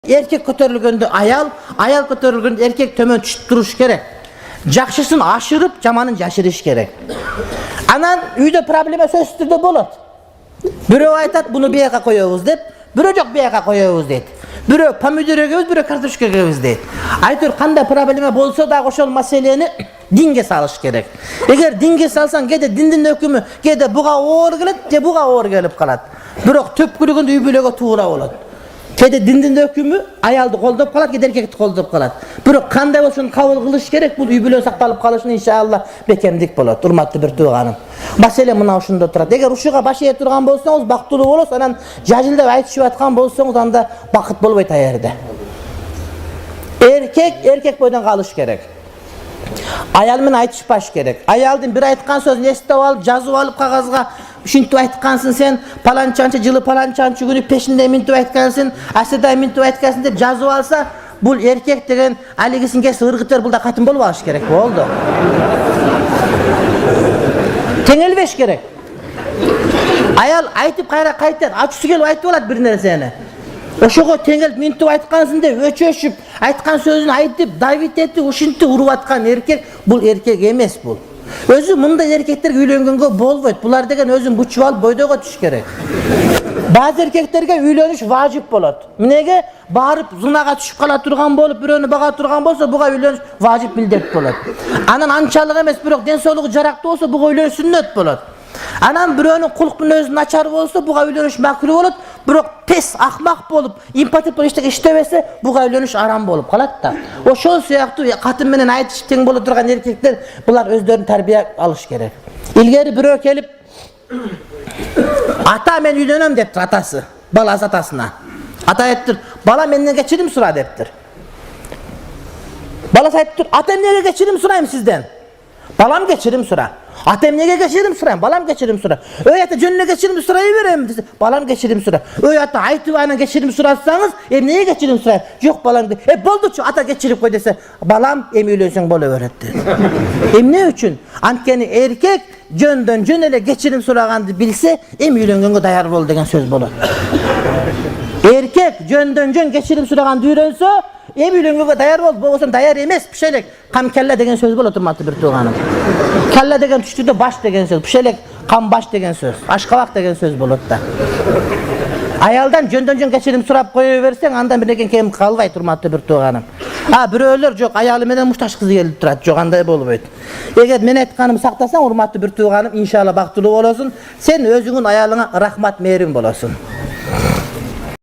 Erkek kötörülgöndө ayal kötörülgöndө erkek tömön түшүп туруш керек. Жакшысын ашырып, жаманын жашырыш керек. Анан үйдө проблема сөзсүз түрдө болот. Бирөө айтат, буну бияка коёбуз деп, бирөө жок бияка коёбуз дейт. Бирөө помидор эгебиз, бирөө картошка эгебиз дейт. Айтор кандай проблема болсо да ошол маселени динге салыш керек. Эгер динге салсаң, кээде диндин өкүмү, кээде буга оор келет, же буга оор келип калат. Бирок төпкүлүгүндө үй бүлөгө туура болот. Кээде диндин өкүмү аялды колдоп калат, кээде эркекти колдоп калат. Бирок кандай болсун кабыл кылыш керек, бул үй бүлө сакталып калышын иншалла бекемдик болот. Урматтуу бир тууганым. Маселе мына ушунда турат. Эгер ушуга баш ээ турган болсоңуз, бактылуу болосуз, анан жажылдап айтышып аткан болсоңуз, анда бакыт болбойт аерде. Эркек бойдон калыш керек. Аял менен айтышпаш керек. Аялдын бир айткан сөзүн эстеп алып, жазып алып кагазга, ушинтип айткансың сен, паланчанчы жылы паланчанчы күнү пешинде минтип айткансың, асырда минтип айткансың деп жазып алса, бул эркек деген алигисин кесип ыргытыр, бул да катын болуп алыш керек. Болду. Теңелбеш керек. Аял айтып кайра кайтат, ачуусу келип айтып алат бир нерсени. Ошого теңелип минтип айткансың деп өчөшүп, айткан сөзүн айтып, давит этип, ушинтип уруп аткан эркек, бул эркек эмес бул. Өзү мындай эркектерге үйлөнгөнгө болбойт. Булар деген өзүн бучуп алып бойдого түш керек. Баазы эркектерге үйлөнүш важип болот. Эмнеге? Барып зунага түшүп кала турган болуп, бирөөнү бага турган болсо, буга үйлөнүш важип милдет болот. Анан анчалык эмес, бирок ден соолугу жарактуу болсо, буга үйлөнүш сүннөт болот. Анан бирөөнүн кулк мүнөзү начар болсо, буга үйлөнүш макруh болот, бирок пес акмак болуп, импотент болуп эчтеке иштебесе, буга үйлөнүш арам болуп калат да. Ошол сыяктуу катын менен айтышып тең боло турган эркектер, булар өздөрүн тарбия алыш керек. Илгери бирөө келип, ата мен үйлөнөм дептир атасы, баласы атасына. Ата айтыптыр, бала менден кечирим сура дептир. Баласы айтыптыр, ата эмнеге кечирим сурайм сизден? Балам кечирим сура. Ата эмнеге кечирим сурайм? Балам кечирим сура. Ой ата жөнүнө кечирим сурай берем десе, балам кечирим сура. Ой ата айтып анан кечирим сурасаңыз, эмнеге кечирим сурайм? Жок балам де. Болдучу ата кечирип кой десе, балам эми үйлөнсөң боло берет dedi. Эмне үчүн? Анткени эркек жөндөн жөн эле кечирим сураганды билсе, эми үйлөнгөнгө даяр бол деген сөз болот. Эркек жөндөн жөн кечирим сураганды үйрөнсө, эми үйлөнгөнгө даяр бол, болбосо даяр эмес, пишелек кам келла деген сөз болот, урматтуу бир тууганым. Келла деген түштүдө баш деген сөз, пишелек кам баш деген сөз, ашкабак деген сөз болот да. Аялдан жөндөн жөн кечирим сурап кое берсең, андан бирдеке кем калбайт, урматтуу бир тууганым. Бирөөлөр жок, аялы менен мушташкысы келип турат, жок андай болбойт. Эгер мен айтканымды сактасаң, урматтуу бир тууганым, иншалла бактылуу болосуң, сен өзүңүн аялыңа рахмат, мээрим болосуң.